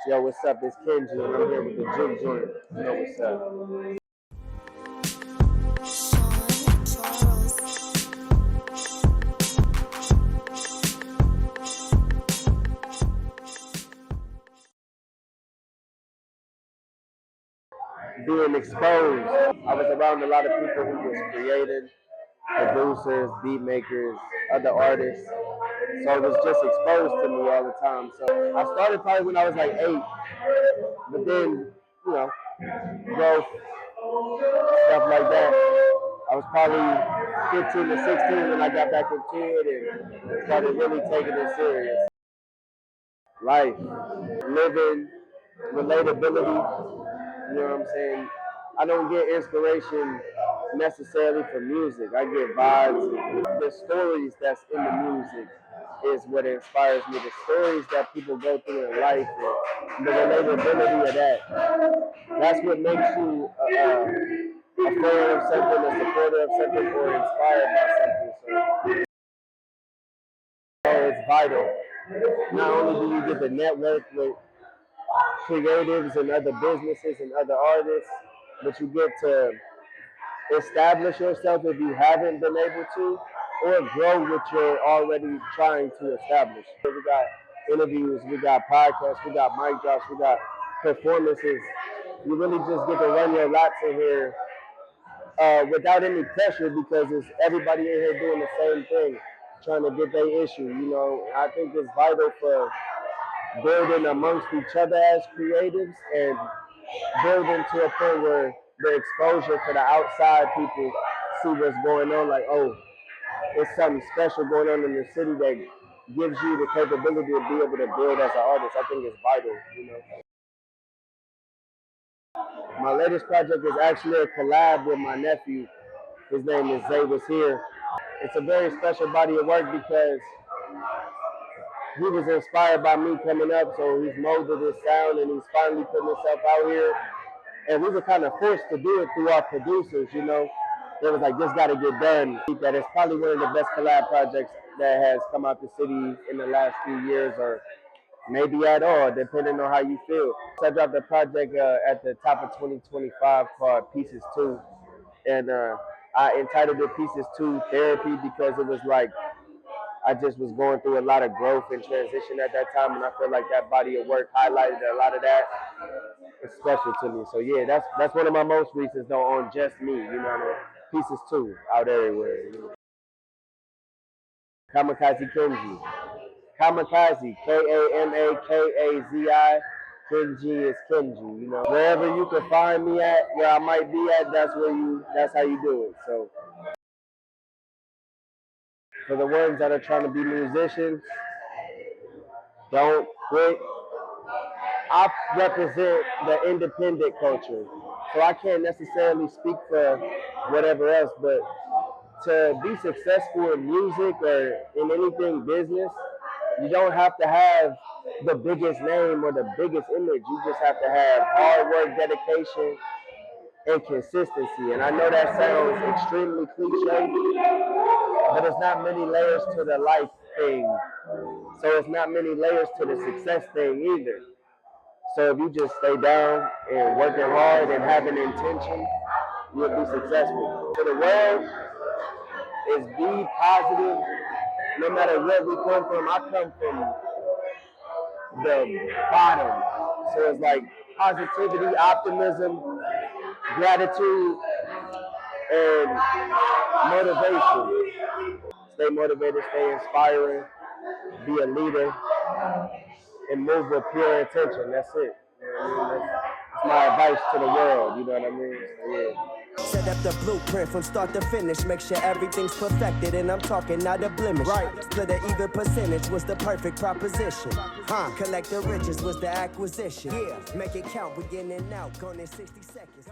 Yo, what's up? It's Kenji, and I'm here with the Juke Joint. You know what's up. Being exposed. I was around a lot of people who was creating, producers, beat makers, other artists. So it was just exposed to me all the time. So I started probably when I was like 8, but then, you know, growth, stuff like that. I was probably 15 to 16 when I got back into it and started really taking it serious. Life, living, relatability, you know what I'm saying? I don't get inspiration necessarily from music. I get vibes. The stories that's in the music is what inspires me. The stories that people go through in life and the relatability of that. That's what makes you a fan of something, a supporter of something, or inspired by something. So it's vital. Not only do you get to network with creatives and other businesses and other artists, but you get to establish yourself if you haven't been able to, or grow what you're already trying to establish. We got interviews, we got podcasts, we got mic drops, we got performances. You really just get to run your laps in here without any pressure because it's everybody in here doing the same thing, trying to get their issue. You know, I think it's vital for building amongst each other as creatives and building to a point where the exposure for the outside people see what's going on. Like, oh, it's something special going on in the city that gives you the capability to be able to build as an artist. I think it's vital, you know. My latest project is actually a collab with my nephew. His name is Zay Was Here. It's a very special body of work because he was inspired by me coming up, so he's molded his sound and he's finally putting himself out here. And we were kind of forced to do it through our producers, you know. It was like, this got to get done. That is probably one of the best collab projects that has come out the city in the last few years, or maybe at all, depending on how you feel. So I dropped a project at the top of 2025 called Pieces 2. And I entitled it Pieces 2 Therapy because it was like, I just was going through a lot of growth and transition at that time, and I feel like that body of work highlighted a lot of that. It's special to me. So yeah, that's one of my most recent though on just me, you know what I mean? Pieces 2 out everywhere. You know? Kamakazi Kenji. Kamakazi, Kamakazi. Kenji is Kenji, you know. Wherever you can find me at, where I might be at, that's how you do it. So for the ones that are trying to be musicians, don't quit. I represent the independent culture, so I can't necessarily speak for whatever else, but to be successful in music or in anything business, you don't have to have the biggest name or the biggest image. You just have to have hard work, dedication, and consistency. And I know that sounds extremely cliche, but it's not many layers to the life thing. So it's not many layers to the success thing either. So if you just stay down and working hard and having intention, you'll be successful. For the world is be positive. No matter where we come from, I come from the bottom. So it's like positivity, optimism, gratitude, and motivation. Stay motivated, stay inspiring, be a leader, and move with pure intention. That's it. You know what I mean? That's my advice to the world. You know what I mean? So, yeah. Set up the blueprint from start to finish. Make sure everything's perfected, and I'm talking not a blemish. Right. Split an even percentage was the perfect proposition. Collect the riches was the acquisition. Yeah. Make it count, we in and out, gone in 60 seconds.